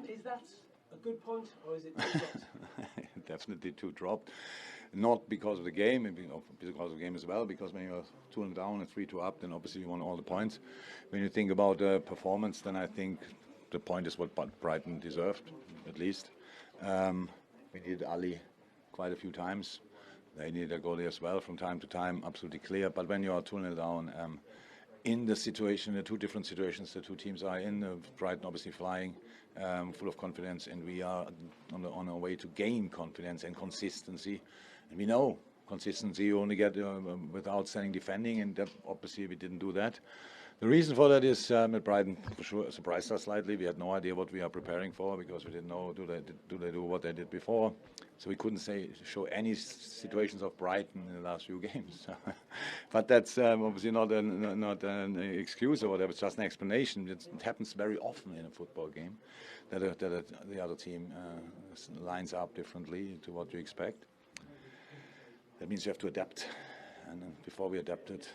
Is that a good point, or is it too dropped? Definitely too dropped. Not because of the game, because of the game as well, because when you're 2-0 down and 3-2 up, then obviously you want all the points. When you think about performance, then I think the point is what Brighton deserved, at least. We needed Ali quite a few times. They needed a goalie as well from time to time, absolutely clear. But when you are 2-0 down, in the situation, the two different situations the two teams are in, Brighton obviously flying, full of confidence, and we are on our way to gain confidence and consistency. And we know consistency you only get with outstanding defending, and that, obviously we didn't do that. The reason for that is that Brighton for sure surprised us slightly. We had no idea what we are preparing for, because we didn't know do they do what they did before. So we couldn't show any situations of Brighton in the last few games. But that's obviously not an excuse or whatever. It's just an explanation. It happens very often in a football game that the other team lines up differently to what you expect. That means you have to adapt. And before we adapted,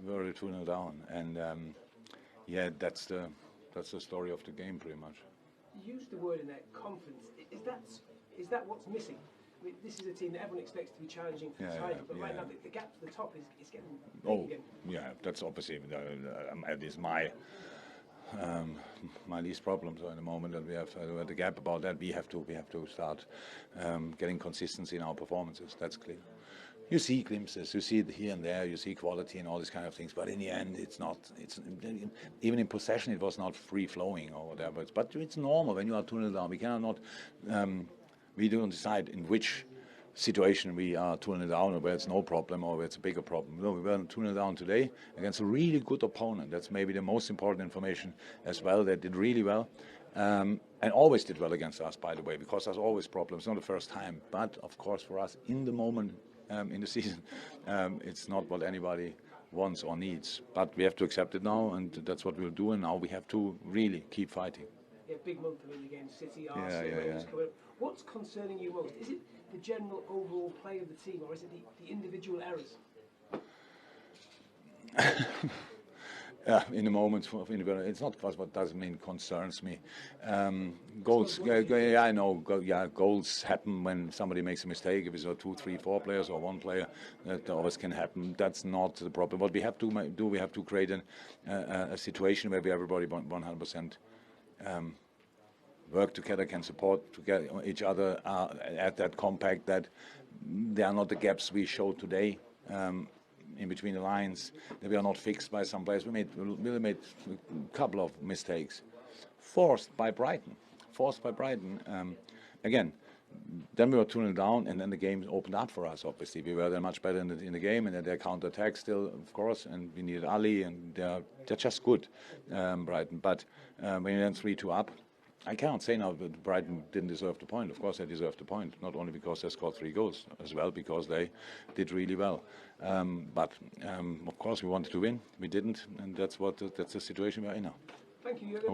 we were 2-0 down. And yeah, that's the story of the game pretty much. You used the word in there, confidence. Is that what's missing? I mean, this is a team that everyone expects to be challenging for the title, but right now the gap to the top is getting big again. Yeah, that's obviously that is my least problem. So in the moment that we have the gap about that, we have to start getting consistency in our performances. That's clear. You see glimpses, you see it here and there, you see quality and all these kind of things, but in the end, it's not. It's even in possession, it was not free flowing or whatever. But it's normal when you are 2-0 down. We cannot. We don't decide in which situation we are 2-0 down, or where it's no problem, or where it's a bigger problem. No, we were 2-0 down today against a really good opponent. That's maybe the most important information as well. They did really well. And always did well against us, by the way, because there's always problems. It's not the first time, but of course for us in the moment in the season, it's not what anybody wants or needs. But we have to accept it now, and that's what we'll do. And now we have to really keep fighting. Yeah, big month for against City, Arsenal. What's concerning you most? Is it the general overall play of the team, or is it the individual errors? Yeah, in the moment, it's not what doesn't mean concerns me. Goals, yeah, I know. Goals happen when somebody makes a mistake. If it's 2, 3, 4 players or one player, that always can happen. That's not the problem. What we have to do, we have to create a situation where everybody 100% work together, can support each other at that compact. That there are not the gaps we showed today. In between the lines, that we are not fixed by some players. We made a couple of mistakes, forced by Brighton. Again, then we were 2-0 down, and then the game opened up for us. Obviously, we were then much better in the game, and then their counter-attack still, of course. And we needed Ali, and they're just good, Brighton. But when you're then 3-2 up, I can't say now that Brighton didn't deserve the point. Of course they deserved the point, not only because they scored 3 goals, as well because they did really well. But of course we wanted to win. We didn't, and that's the situation we're in now. Thank you, Jürgen.